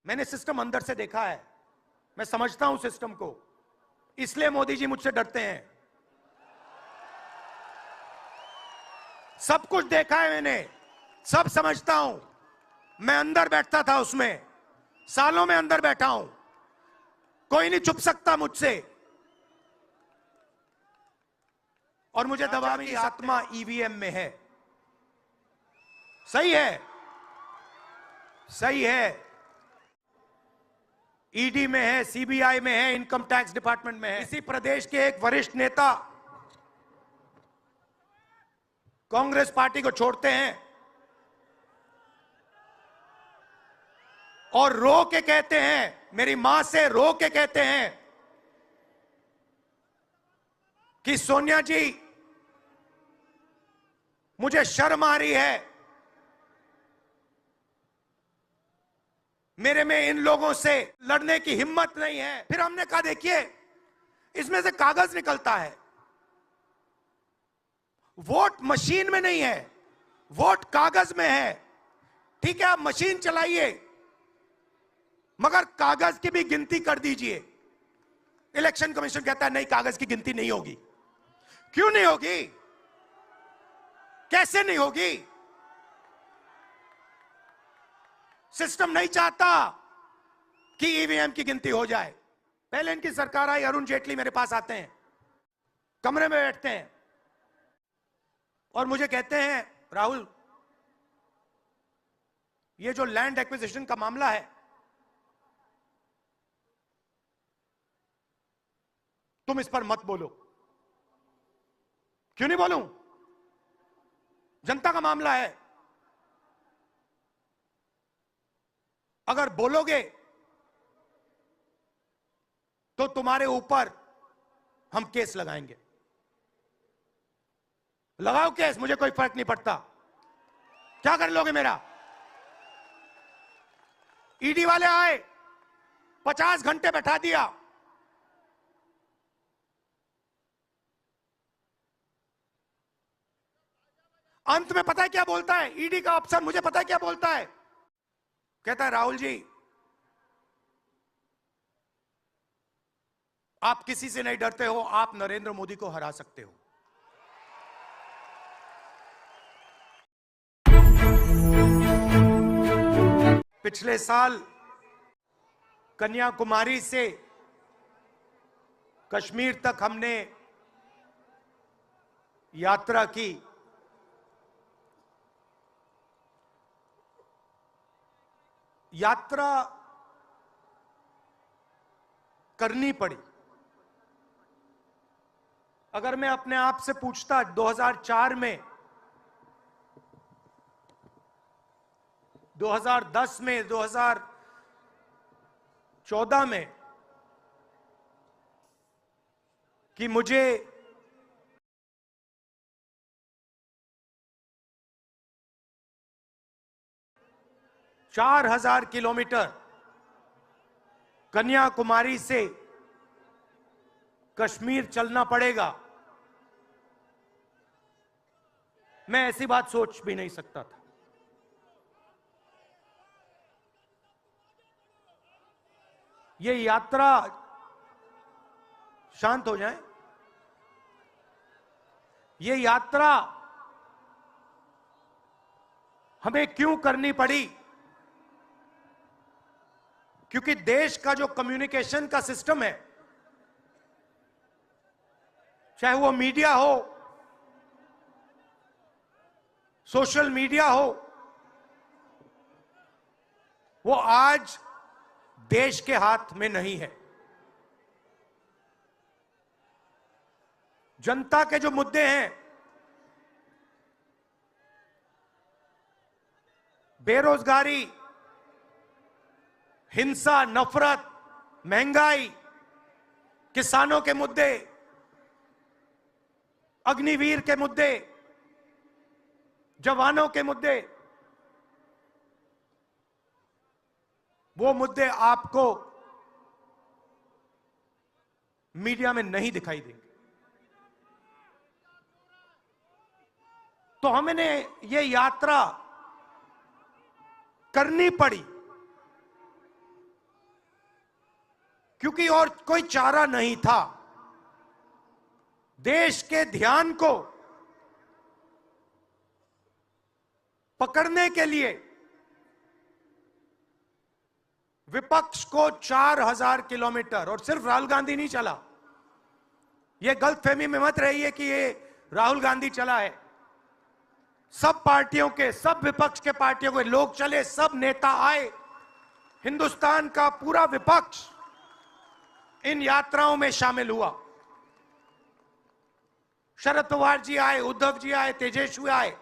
मैंने सिस्टम अंदर से देखा है, मैं समझता हूं सिस्टम को, इसलिए मोदी जी मुझसे डरते हैं। सब कुछ देखा है मैंने, सब समझता हूं। मैं अंदर बैठता था उसमें, सालों में अंदर बैठा हूं, कोई नहीं छुप सकता मुझसे। और मुझे दबाव की आत्मा ईवीएम में है। सही है, सही है, ईडी में है, सीबीआई में है, इनकम टैक्स डिपार्टमेंट में है। इसी प्रदेश के एक वरिष्ठ नेता कांग्रेस पार्टी को छोड़ते हैं और रो के कहते हैं, मेरी मां से रो के कहते हैं कि सोनिया जी मुझे शर्म आ रही है, मेरे में इन लोगों से लड़ने की हिम्मत नहीं है। फिर हमने कहा देखिए, इसमें से कागज निकलता है, वोट मशीन में नहीं है, वोट कागज में है। ठीक है, आप मशीन चलाइए, मगर कागज की भी गिनती कर दीजिए। इलेक्शन कमीशन कहता है नहीं, कागज की गिनती नहीं होगी। क्यों नहीं होगी? कैसे नहीं होगी? सिस्टम नहीं चाहता कि ईवीएम की गिनती हो जाए। पहले इनकी सरकार आई, अरुण जेटली मेरे पास आते हैं, कमरे में बैठते हैं और मुझे कहते हैं, राहुल ये जो लैंड एक्विजिशन का मामला है, तुम इस पर मत बोलो। क्यों नहीं बोलूं? जनता का मामला है, अगर बोलोगे तो तुम्हारे ऊपर हम केस लगाएंगे। लगाओ केस, मुझे कोई फर्क नहीं पड़ता। क्या कर लोगे मेरा? ईडी वाले आए, 50 घंटे बैठा दिया। अंत में पता है क्या बोलता है ईडी का अफसर? मुझे पता है क्या बोलता है? कहता है, राहुल जी आप किसी से नहीं डरते हो, आप नरेंद्र मोदी को हरा सकते हो। पिछले साल कन्याकुमारी से कश्मीर तक हमने यात्रा की। यात्रा करनी पड़ी। अगर मैं अपने आप से पूछता 2004 में, 2010 में, 2014 में कि मुझे चार 4,000 किलोमीटर कन्याकुमारी से कश्मीर चलना पड़ेगा, मैं ऐसी बात सोच भी नहीं सकता था। ये यात्रा, शांत हो जाएं, ये यात्रा हमें क्यों करनी पड़ी? क्योंकि देश का जो कम्युनिकेशन का सिस्टम है, चाहे वो मीडिया हो, सोशल मीडिया हो, वो आज देश के हाथ में नहीं है। जनता के जो मुद्दे हैं, बेरोजगारी, हिंसा, नफरत, महंगाई, किसानों के मुद्दे, अग्निवीर के मुद्दे, जवानों के मुद्दे, वो मुद्दे आपको मीडिया में नहीं दिखाई देंगे। तो हमने ये यात्रा करनी पड़ी। क्योंकि और कोई चारा नहीं था। देश के ध्यान को पकड़ने के लिए विपक्ष को 4000 किलोमीटर, और सिर्फ राहुल गांधी नहीं चला, यह गलतफहमी में मत रहिए कि ये राहुल गांधी चला है। सब पार्टियों के, सब विपक्ष के पार्टियों के लोग चले, सब नेता आए, हिंदुस्तान का पूरा विपक्ष इन यात्राओं में शामिल हुआ। शरद पवार जी आए, उद्धव जी आए, तेजस्वी आए।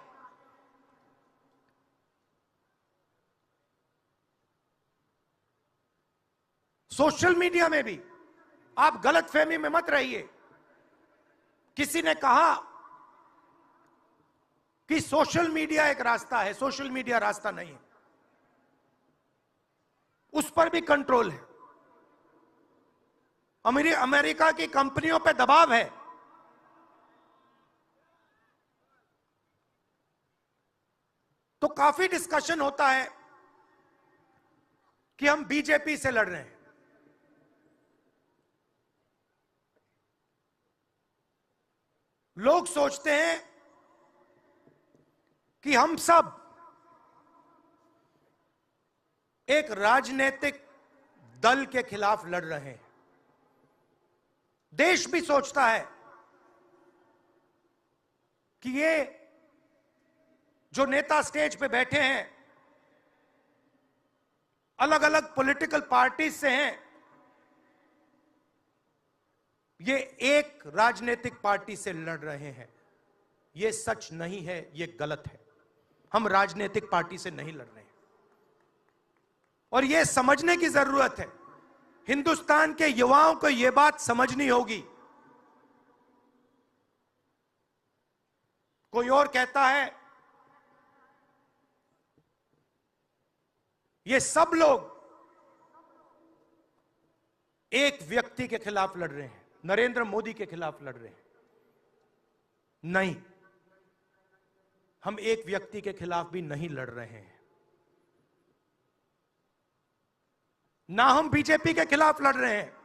सोशल मीडिया में भी आप गलतफहमी में मत रहिए। किसी ने कहा कि सोशल मीडिया एक रास्ता है, सोशल मीडिया रास्ता नहीं है, उस पर भी कंट्रोल है। अमेरिका की कंपनियों पे दबाव है। तो काफी डिस्कशन होता है कि हम बीजेपी से लड़ रहे हैं। लोग सोचते हैं कि हम सब एक राजनीतिक दल के खिलाफ लड़ रहे हैं। देश भी सोचता है कि ये जो नेता स्टेज पे बैठे हैं अलग अलग पॉलिटिकल पार्टी से हैं, ये एक राजनीतिक पार्टी से लड़ रहे हैं। ये सच नहीं है, ये गलत है। हम राजनीतिक पार्टी से नहीं लड़ रहे हैं और ये समझने की जरूरत है। हिंदुस्तान के युवाओं को यह बात समझनी होगी। कोई और कहता है ये सब लोग एक व्यक्ति के खिलाफ लड़ रहे हैं, नरेंद्र मोदी के खिलाफ लड़ रहे हैं। नहीं, हम एक व्यक्ति के खिलाफ भी नहीं लड़ रहे हैं। ना हम बीजेपी के खिलाफ लड़ रहे हैं,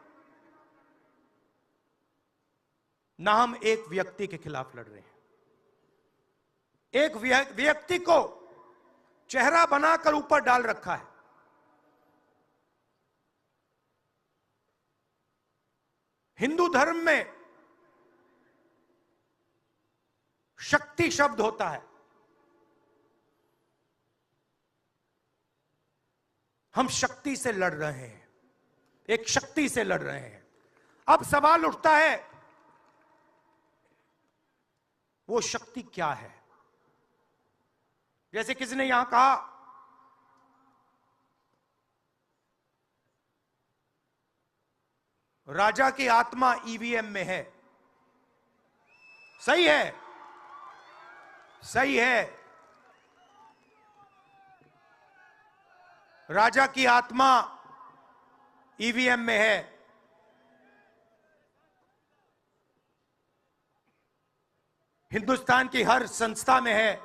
ना हम एक व्यक्ति के खिलाफ लड़ रहे हैं। एक व्यक्ति को चेहरा बनाकर ऊपर डाल रखा है। हिंदू धर्म में शक्ति शब्द होता है। हम शक्ति से लड़ रहे हैं, एक शक्ति से लड़ रहे हैं। अब सवाल उठता है वो शक्ति क्या है? जैसे किसी ने यहां कहा राजा की आत्मा ईवीएम में है। सही है, सही है। राजा की आत्मा ईवीएम में है। हिंदुस्तान की हर संस्था में है,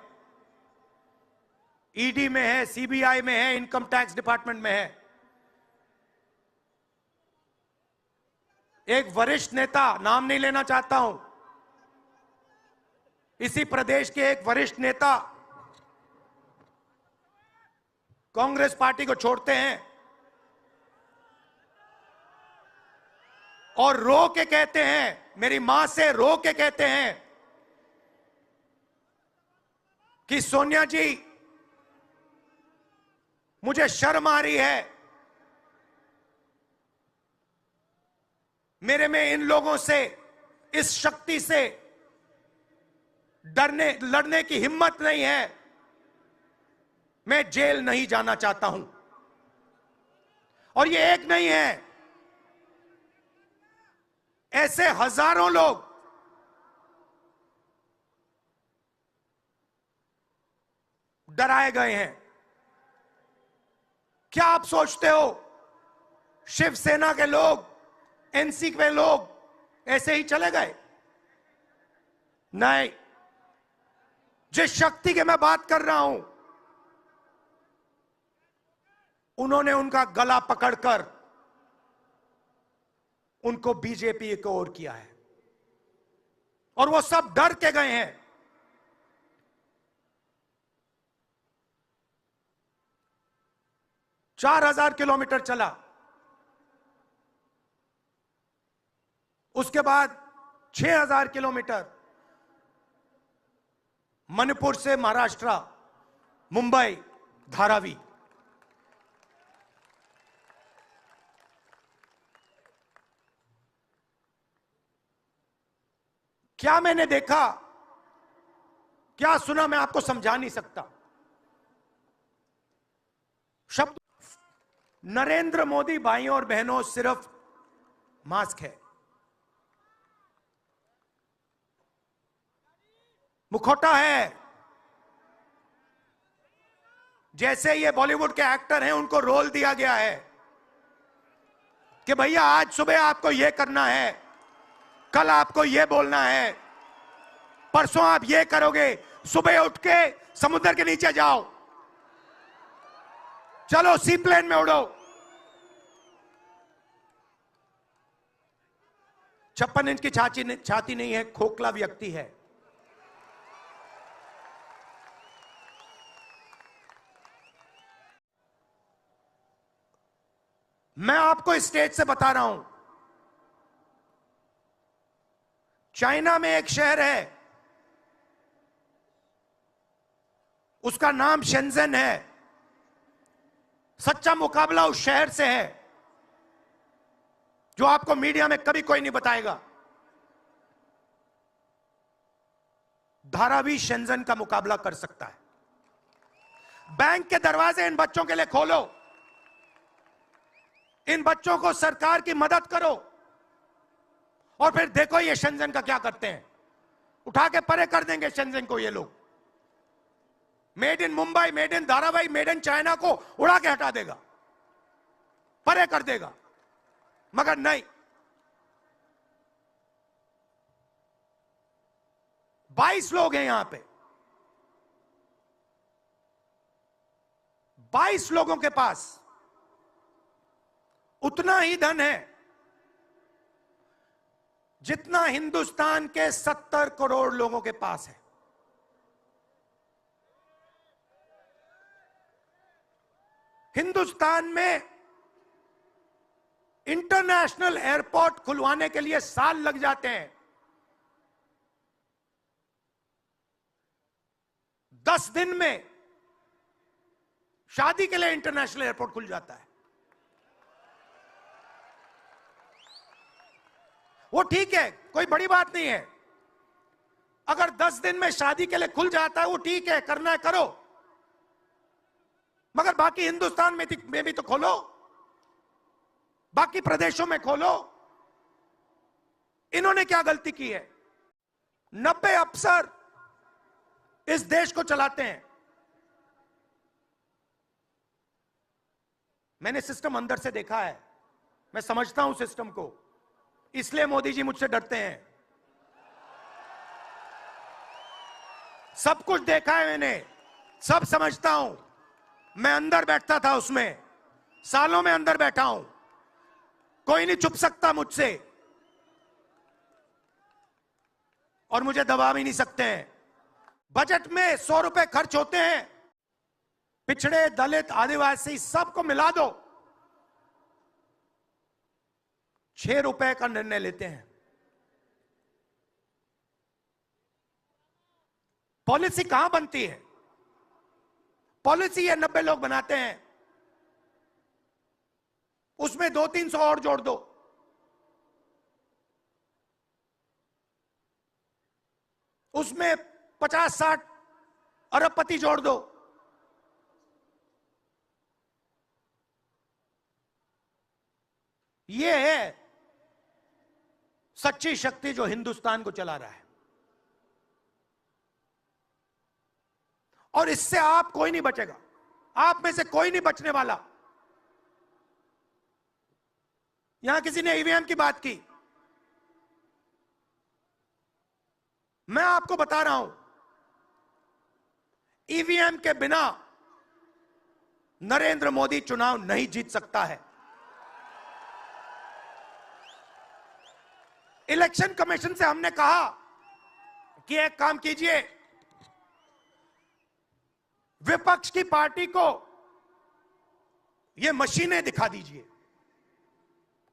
ईडी में है, सीबीआई में है, इनकम टैक्स डिपार्टमेंट में है। एक वरिष्ठ नेता, नाम नहीं लेना चाहता हूं, इसी प्रदेश के एक वरिष्ठ नेता कांग्रेस पार्टी को छोड़ते हैं और रो के कहते हैं, मेरी मां से रो के कहते हैं कि सोनिया जी मुझे शर्म आ रही है, मेरे में इन लोगों से, इस शक्ति से लड़ने की हिम्मत नहीं है, मैं जेल नहीं जाना चाहता हूं। और ये एक नहीं है, ऐसे हजारों लोग डराए गए हैं। क्या आप सोचते हो शिवसेना के लोग, एनसी के लोग ऐसे ही चले गए? नहीं, जिस शक्ति की मैं बात कर रहा हूं, उन्होंने उनका गला पकड़कर उनको बीजेपी को ओर किया है और वो सब डर के गए हैं। चार 4,000 किलोमीटर चला, उसके बाद 6,000 किलोमीटर मणिपुर से महाराष्ट्र, मुंबई, धारावी। क्या मैंने देखा, क्या सुना, मैं आपको समझा नहीं सकता। शब्द नरेंद्र मोदी भाइयों और बहनों सिर्फ मास्क है, मुखौटा है। जैसे ये बॉलीवुड के एक्टर हैं, उनको रोल दिया गया है कि भैया आज सुबह आपको ये करना है, कल आपको ये बोलना है, परसों आप ये करोगे, सुबह उठ के समुद्र के नीचे जाओ, चलो सी प्लेन में उड़ो। 56 इंच की छाती नहीं है, खोखला व्यक्ति है। मैं आपको स्टेज से बता रहा हूं, चाइना में एक शहर है, उसका नाम शेंजन है। सच्चा मुकाबला उस शहर से है जो आपको मीडिया में कभी कोई नहीं बताएगा। धारावी शेंजन का मुकाबला कर सकता है। बैंक के दरवाजे इन बच्चों के लिए खोलो, इन बच्चों को सरकार की मदद करो और फिर देखो ये शेंजन का क्या करते हैं। उठा के परे कर देंगे शेंजन को ये लोग। Made in Mumbai, made in Dharavi, made in China को उड़ा के हटा देगा, परे कर देगा। मगर नहीं, 22 लोग हैं यहां पे, 22 लोगों के पास उतना ही धन है जितना हिंदुस्तान के 70 करोड़ लोगों के पास है। हिंदुस्तान में इंटरनेशनल एयरपोर्ट खुलवाने के लिए साल लग जाते हैं। 10 दिन में शादी के लिए इंटरनेशनल एयरपोर्ट खुल जाता है। वो ठीक है, कोई बड़ी बात नहीं है। अगर 10 दिन में शादी के लिए खुल जाता है वो ठीक है, करना है करो, मगर बाकी हिंदुस्तान में भी तो खोलो, बाकी प्रदेशों में खोलो। इन्होंने क्या गलती की है? 90 अफसर इस देश को चलाते हैं। मैंने सिस्टम अंदर से देखा है, मैं समझता हूं सिस्टम को, इसलिए मोदी जी मुझसे डरते हैं। सब कुछ देखा है मैंने, सब समझता हूं। मैं अंदर बैठता था उसमें, सालों में अंदर बैठा हूं, कोई नहीं छुप सकता मुझसे और मुझे दबा भी नहीं सकते हैं। बजट में 100 रुपए खर्च होते हैं, पिछड़े, दलित, आदिवासी सबको मिला दो, 6 रुपए का निर्णय लेते हैं। पॉलिसी कहां बनती है? पॉलिसी ये 90 लोग बनाते हैं, उसमें 200-300 और जोड़ दो, उसमें 50-60 अरबपति जोड़ दो, ये है सच्ची शक्ति जो हिंदुस्तान को चला रहा है। और इससे आप कोई नहीं बचेगा, आप में से कोई नहीं बचने वाला। यहां किसी ने ईवीएम की बात की, मैं आपको बता रहा हूं, ईवीएम के बिना नरेंद्र मोदी चुनाव नहीं जीत सकता है। इलेक्शन कमीशन से हमने कहा कि एक काम कीजिए, विपक्ष की पार्टी को ये मशीनें दिखा दीजिए,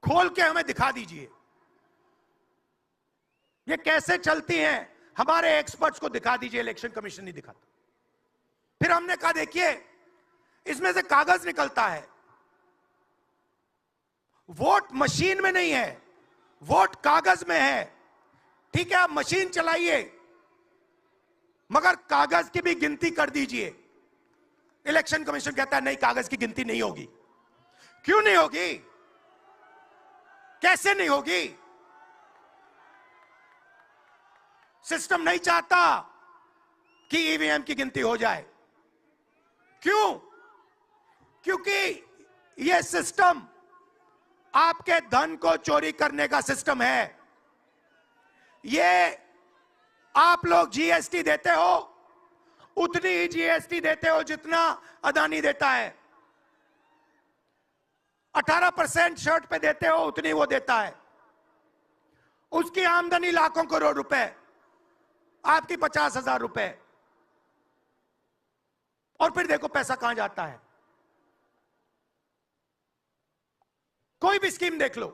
खोल के हमें दिखा दीजिए ये कैसे चलती हैं, हमारे एक्सपर्ट्स को दिखा दीजिए। इलेक्शन कमीशन नहीं दिखाता। फिर हमने कहा देखिए इसमें से कागज निकलता है, वोट मशीन में नहीं है, वोट कागज में है। ठीक है, आप मशीन चलाइए मगर कागज की भी गिनती कर दीजिए। इलेक्शन कमीशन कहता है नहीं, कागज की गिनती नहीं होगी। क्यों नहीं होगी? कैसे नहीं होगी? सिस्टम नहीं चाहता कि ईवीएम की गिनती हो जाए। क्यों? क्योंकि यह सिस्टम आपके धन को चोरी करने का सिस्टम है। ये आप लोग जीएसटी देते हो, उतनी ही जीएसटी देते हो जितना अदानी देता है। 18% शर्ट पे देते हो, उतनी वो देता है। उसकी आमदनी लाखों करोड़ रुपए, आपकी 50,000 रुपए। और फिर देखो पैसा कहां जाता है। कोई भी स्कीम देख लो,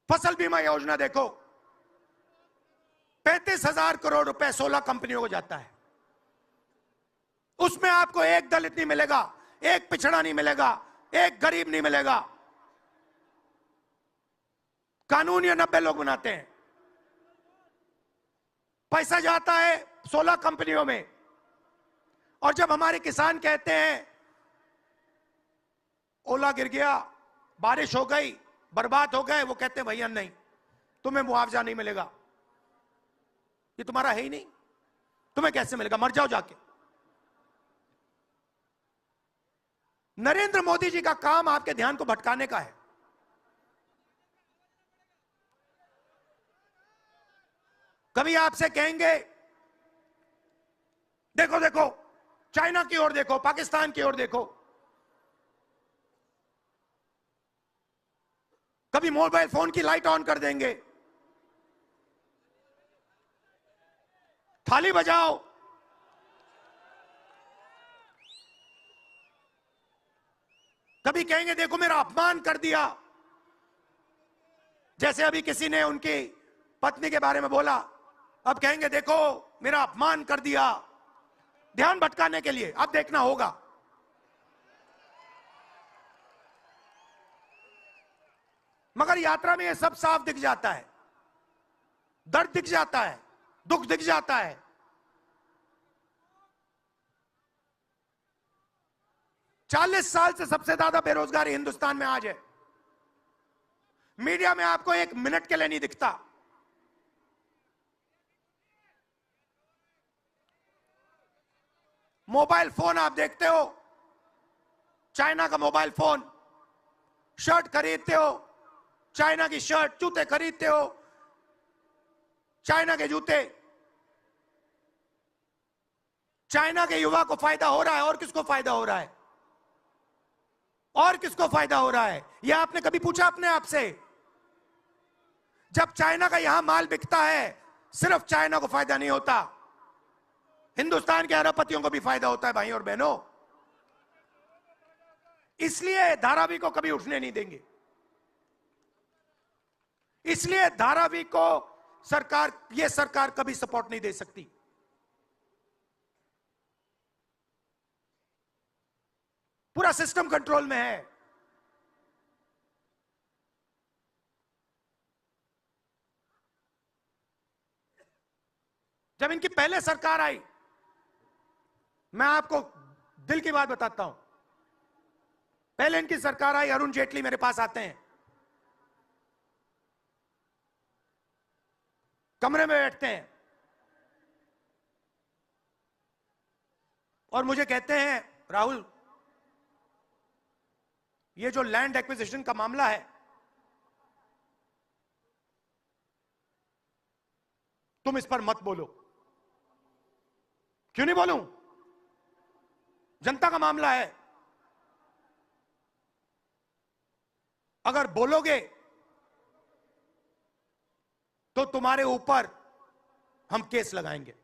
फसल बीमा योजना देखो, 35,000 करोड़ रुपए 16 कंपनियों को जाता है। उसमें आपको एक दलित नहीं मिलेगा, एक पिछड़ा नहीं मिलेगा, एक गरीब नहीं मिलेगा। कानून ये 90 लोग बनाते हैं। पैसा जाता है 16 कंपनियों में। और जब हमारे किसान कहते हैं ओला गिर गया, बारिश हो गई, बर्बाद हो गए, वो कहते हैं भैया नहीं, तुम्हें मुआवजा नहीं मिलेगा, ये तुम्हारा है ही नहीं, तुम्हें कैसे मिलेगा, मर जाओ जाके। नरेंद्र मोदी जी का काम आपके ध्यान को भटकाने का है। कभी आपसे कहेंगे देखो देखो चाइना की ओर देखो, पाकिस्तान की ओर देखो। कभी मोबाइल फोन की लाइट ऑन कर देंगे, थाली बजाओ। कभी कहेंगे देखो मेरा अपमान कर दिया, जैसे अभी किसी ने उनकी पत्नी के बारे में बोला, अब कहेंगे देखो मेरा अपमान कर दिया। ध्यान भटकाने के लिए। अब देखना होगा। मगर यात्रा में यह सब साफ दिख जाता है, दर्द दिख जाता है, दुख दिख जाता है। चालीस साल से सबसे ज्यादा बेरोजगारी हिंदुस्तान में आज है। मीडिया में आपको एक मिनट के लिए नहीं दिखता। मोबाइल फोन आप देखते हो, चाइना का मोबाइल फोन, शर्ट खरीदते हो, चाइना की शर्ट, जूते खरीदते हो, चाइना के जूते। चाइना के युवा को फायदा हो रहा है। और किसको फायदा हो रहा है? और किसको फायदा हो रहा है? यह आपने कभी पूछा अपने आप से? जब चाइना का यहां माल बिकता है, सिर्फ चाइना को फायदा नहीं होता, हिंदुस्तान के अरबपतियों को भी फायदा होता है भाई और बहनों। इसलिए धारावी को कभी उठने नहीं देंगे। इसलिए धारावी को यह सरकार कभी सपोर्ट नहीं दे सकती। पूरा सिस्टम कंट्रोल में है। जब इनकी पहले सरकार आई, मैं आपको दिल की बात बताता हूं, पहले इनकी सरकार आई, अरुण जेटली मेरे पास आते हैं, कमरे में बैठते हैं और मुझे कहते हैं राहुल, ये जो लैंड एक्विजिशन का मामला है, तुम इस पर मत बोलो। क्यों नहीं बोलूं? जनता का मामला है। अगर बोलोगे तो तुम्हारे ऊपर हम केस लगाएंगे।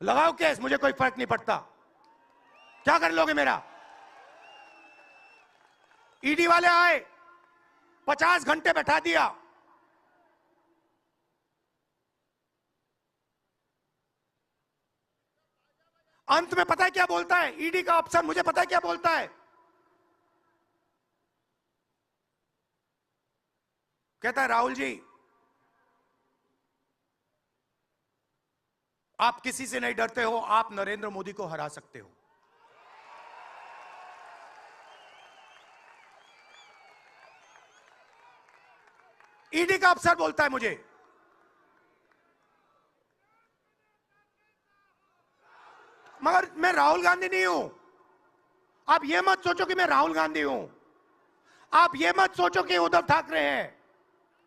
लगाओ केस, मुझे कोई फर्क नहीं पड़ता। क्या कर लोगे मेरा? ईडी वाले आए, 50 घंटे बैठा दिया। अंत में पता है क्या बोलता है ईडी का अफसर? मुझे पता है क्या बोलता है। कहता है, राहुल जी, आप किसी से नहीं डरते हो, आप नरेंद्र मोदी को हरा सकते हो। ईडी का अफसर बोलता है मुझे। मगर मैं राहुल गांधी नहीं हूं। आप यह मत सोचो कि मैं राहुल गांधी हूं। आप यह मत सोचो कि उद्धव ठाकरे हैं।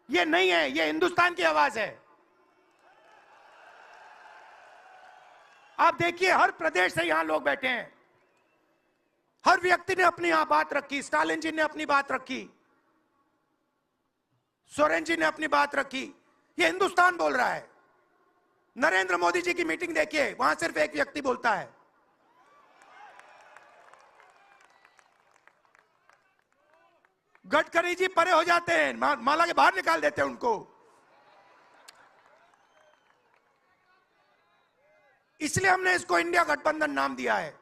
यह नहीं है, यह हिंदुस्तान की आवाज है। आप देखिए, हर प्रदेश से यहां लोग बैठे हैं। हर व्यक्ति ने अपनी यहां बात रखी। स्टालिन जी ने अपनी बात रखी, सोरेन जी ने अपनी बात रखी। यह हिंदुस्तान बोल रहा है। नरेंद्र मोदी जी की मीटिंग देखिए, वहां सिर्फ एक व्यक्ति बोलता है। गडकरी जी परे हो जाते हैं, माला के बाहर निकाल देते हैं उनको। इसलिए हमने इसको इंडिया गठबंधन नाम दिया है।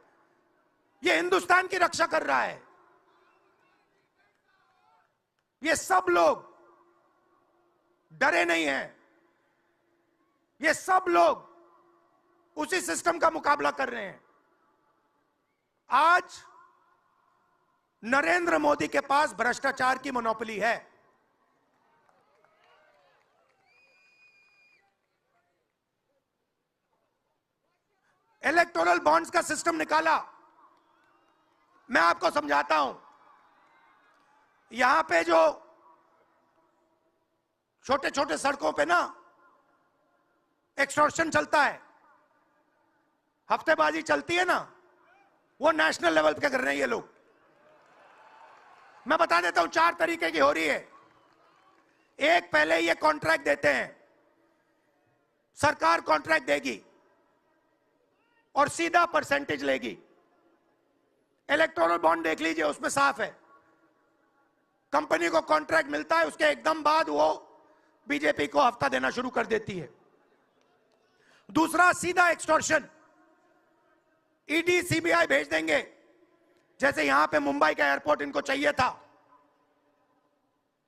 यह हिंदुस्तान की रक्षा कर रहा है। ये सब लोग डरे नहीं हैं। ये सब लोग उसी सिस्टम का मुकाबला कर रहे हैं। आज नरेंद्र मोदी के पास भ्रष्टाचार की मोनोपोली है। इलेक्टोरल बॉन्ड्स का सिस्टम निकाला। मैं आपको समझाता हूं। यहां पे जो छोटे छोटे सड़कों पे ना एक्सटॉर्शन चलता है, हफ्तेबाजी चलती है ना, वो नेशनल लेवल पे कर रहे हैं ये लोग। मैं बता देता हूं, 4 तरीके की हो रही है। एक, पहले ये कॉन्ट्रैक्ट देते हैं, सरकार कॉन्ट्रैक्ट देगी और सीधा परसेंटेज लेगी। इलेक्टोरल बॉन्ड देख लीजिए, उसमें साफ है। कंपनी को कॉन्ट्रैक्ट मिलता है, उसके एकदम बाद वो बीजेपी को हफ्ता देना शुरू कर देती है। दूसरा, सीधा एक्सटॉर्शन। ईडी सीबीआई भेज देंगे। जैसे यहां पे मुंबई का एयरपोर्ट इनको चाहिए था,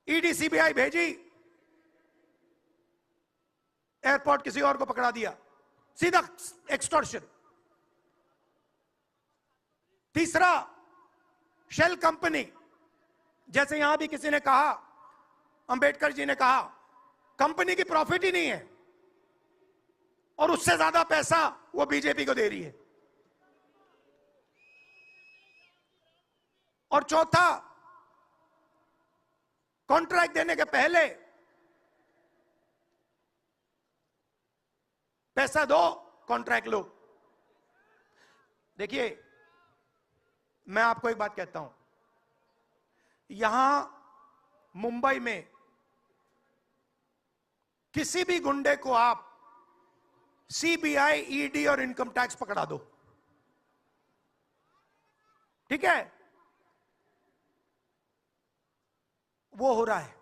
ईडी सीबीआई भेजी, एयरपोर्ट किसी और को पकड़ा दिया। सीधा एक्सटॉर्शन। तीसरा, शेल कंपनी। जैसे यहां भी किसी ने कहा, अंबेडकर जी ने कहा, कंपनी की प्रॉफिट ही नहीं है और उससे ज्यादा पैसा वो बीजेपी को दे रही है। और चौथा, कॉन्ट्रैक्ट देने के पहले पैसा दो, कॉन्ट्रैक्ट लो। देखिए, मैं आपको एक बात कहता हूं, यहां मुंबई में किसी भी गुंडे को आप सीबीआई, ईडी और इनकम टैक्स पकड़ा दो, ठीक है? वो हो रहा है,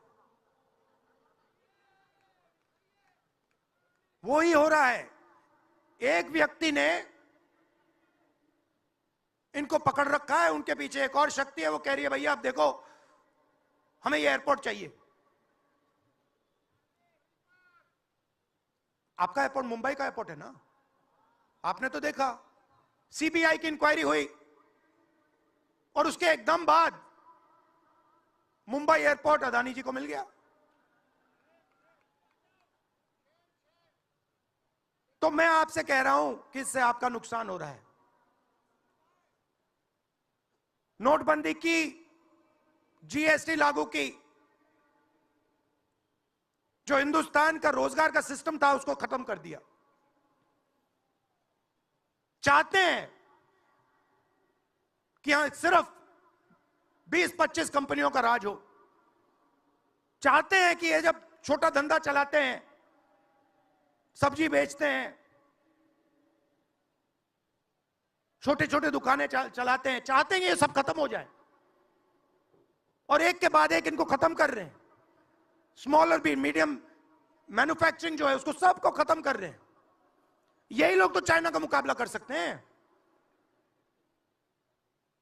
वो ही हो रहा है। एक व्यक्ति ने इनको पकड़ रखा है, उनके पीछे एक और शक्ति है, वो कह रही है भैया आप देखो, हमें ये एयरपोर्ट चाहिए। आपका एयरपोर्ट मुंबई का एयरपोर्ट है ना, आपने तो देखा। सीबीआई की इंक्वायरी हुई और उसके एकदम बाद मुंबई एयरपोर्ट अदानी जी को मिल गया। तो मैं आपसे कह रहा हूं कि इससे आपका नुकसान हो रहा है। नोटबंदी की, जीएसटी लागू की, जो हिंदुस्तान का रोजगार का सिस्टम था उसको खत्म कर दिया। चाहते हैं कि यहां सिर्फ 20-25 कंपनियों का राज हो। चाहते हैं कि ये जब छोटा धंधा चलाते हैं, सब्जी बेचते हैं, छोटे छोटे दुकानें चलाते हैं, चाहते हैं ये सब खत्म हो जाए, और एक के बाद एक इनको खत्म कर रहे हैं। स्मॉल और मीडियम मैन्युफैक्चरिंग जो है उसको सबको खत्म कर रहे हैं। यही लोग तो चाइना का मुकाबला कर सकते हैं।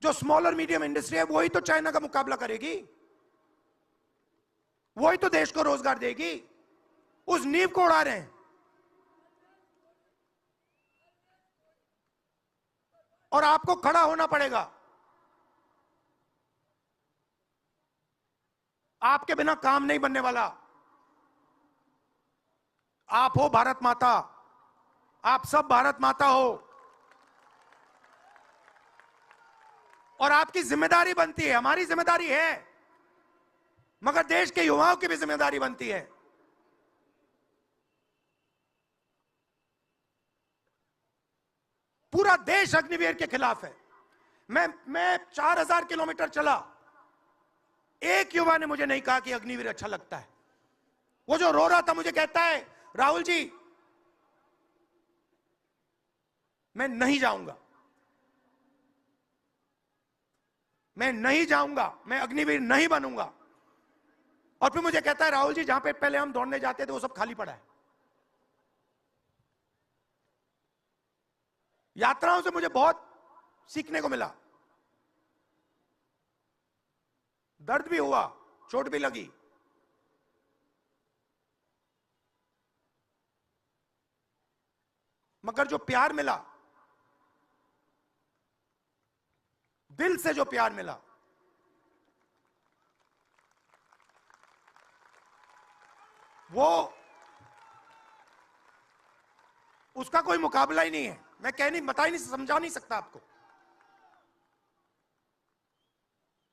जो स्मॉल और मीडियम इंडस्ट्री है वही तो चाइना का मुकाबला करेगी, वही तो देश को रोजगार देगी। उस नींव को उड़ा रहे हैं। और आपको खड़ा होना पड़ेगा। आपके बिना काम नहीं बनने वाला। आप हो भारत माता, आप सब भारत माता हो, और आपकी जिम्मेदारी बनती है, हमारी जिम्मेदारी है, मगर देश के युवाओं की भी जिम्मेदारी बनती है। पूरा देश अग्निवीर के खिलाफ है। मैं 4000 किलोमीटर चला, एक युवा ने मुझे नहीं कहा कि अग्निवीर अच्छा लगता है। वो जो रो रहा था मुझे कहता है, राहुल जी मैं नहीं जाऊंगा, मैं नहीं जाऊंगा, मैं अग्निवीर नहीं बनूंगा। और फिर मुझे कहता है, राहुल जी जहां पे पहले हम दौड़ने जाते थे वो सब खाली पड़ा है। यात्राओं से मुझे बहुत सीखने को मिला। दर्द भी हुआ, चोट भी लगी, मगर जो प्यार मिला, दिल से जो प्यार मिला, वो उसका कोई मुकाबला ही नहीं है। मैं बता ही नहीं, समझा नहीं सकता आपको।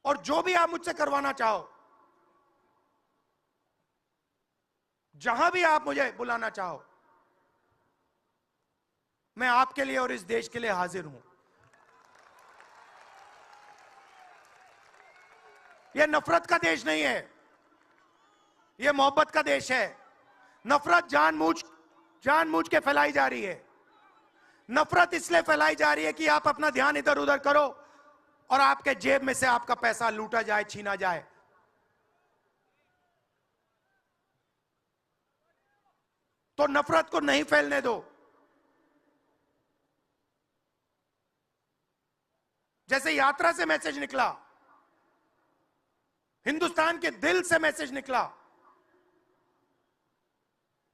और जो भी आप मुझसे करवाना चाहो, जहां भी आप मुझे बुलाना चाहो, मैं आपके लिए और इस देश के लिए हाजिर हूं। यह नफरत का देश नहीं है, यह मोहब्बत का देश है। नफरत जानबूझ के फैलाई जा रही है। नफरत इसलिए फैलाई जा रही है कि आप अपना ध्यान इधर उधर करो और आपके जेब में से आपका पैसा लूटा जाए, छीना जाए। तो नफरत को नहीं फैलने दो। जैसे यात्रा से मैसेज निकला, हिंदुस्तान के दिल से मैसेज निकला,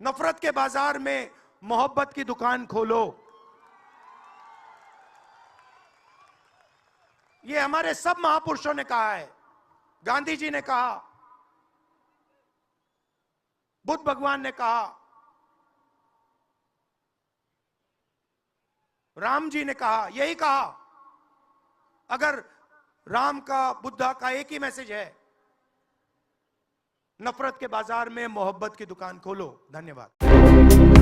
नफरत के बाजार में मोहब्बत की दुकान खोलो। ये हमारे सब महापुरुषों ने कहा है। गांधी जी ने कहा, बुद्ध भगवान ने कहा, राम जी ने कहा, यही कहा। अगर राम का, बुद्धा का एक ही मैसेज है, नफरत के बाजार में मोहब्बत की दुकान खोलो। धन्यवाद।